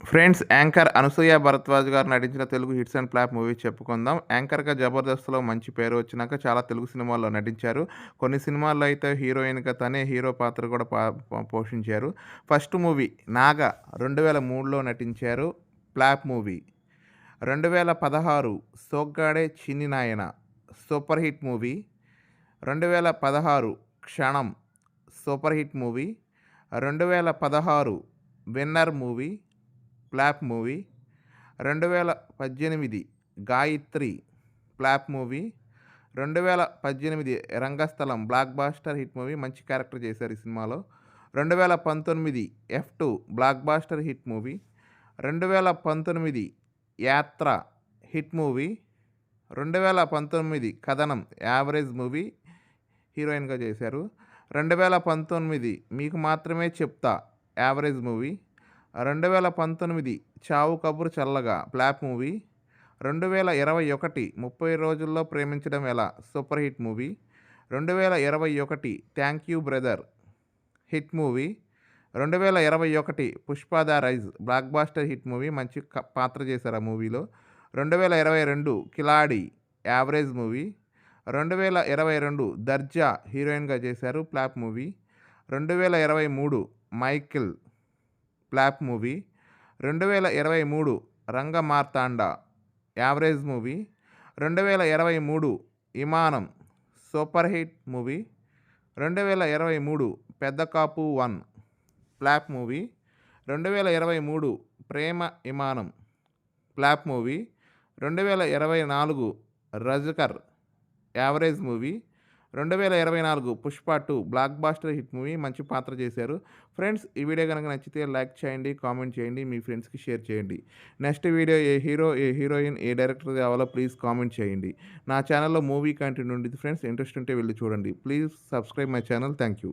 Friends anchor Anasuya Bharadwaj గారు నటించిన Telugu hits and flop movie చెప్పుకుందాం. యాంకర్‌గా 'జబర్దస్త్‌లో' మంచి పేరు వచ్చినాక చాలా తెలుగు సినిమాల్లో నటించారు. కొన్ని సినిమాల్లో అయితే హీరోయిన్‌గా తనే హీరో పాత్ర కూడా పోషించారు. ఫస్ట్ మూవీ 'నాగ' 2003లో నటించారు. Flop movie. 2016 'సోగ్గాడే చిన్ని నాయన' సూపర్ హిట్ మూవీ. 2016 'క్షణం' super hit movie. 2016 winner movie. Flop movie. 2018 Gayatri flop movie. 2018 రంగస్థలం బ్లాక్ బాస్టర్ హిట్ మూవీ. మంచి క్యారెక్టర్ చేశారు ఈ సినిమాలో. 2019 F2 black buster hit movie. 2019 యాత్ర హిట్ మూవీ. 2019 కథనం యావరేజ్ మూవీ. హీరోయిన్‌గా చేశారు. 2019 మీకు మాత్రమే చెప్తా యావరేజ్ మూవీ. 2019 చావు కబురు చల్లగా ఫ్లాప్ మూవీ. 2021 30 రోజుల్లో ప్రేమించడం ఎలా super hit movie. 2021 thank you brother hit movie. 2021 Pushpa the rise blockbuster hit movie. మంచి పాత్ర చేశారు ఆ మూవీలో. 2022 కిలాడి యావరేజ్ మూవీ. 2022 దర్జా హీరోయిన్‌గా చేశారు flop movie. 2023 Michael flop movie. 2023 Rangamarthanda average movie. 2023 Imanam super hit movie. 2023 Peddha Kapu 1 flop movie. 2023 Prema Imanam flop movie. 2024 Razakar average movie. 2024 Pushpa 2 blockbuster hit movie. మంచి పాత్ర చేశారు. ఫ్రెండ్స్ ఈ వీడియో కనుక నచ్చితే లైక్ చేయండి, కామెంట్ చేయండి, మీ ఫ్రెండ్స్‌కి షేర్ చేయండి. నెక్స్ట్ వీడియో ఏ హీరో, ఏ హీరోయిన్, ఏ డైరెక్టర్ కావాలో ప్లీజ్ కామెంట్ చేయండి. నా ఛానల్‌లో మూవీ కంటెంట్ ఉండిద్ది ఫ్రెండ్స్. ఇంట్రెస్ట్ ఉంటే వెళ్లి చూడండి. Please subscribe my channel. Thank you.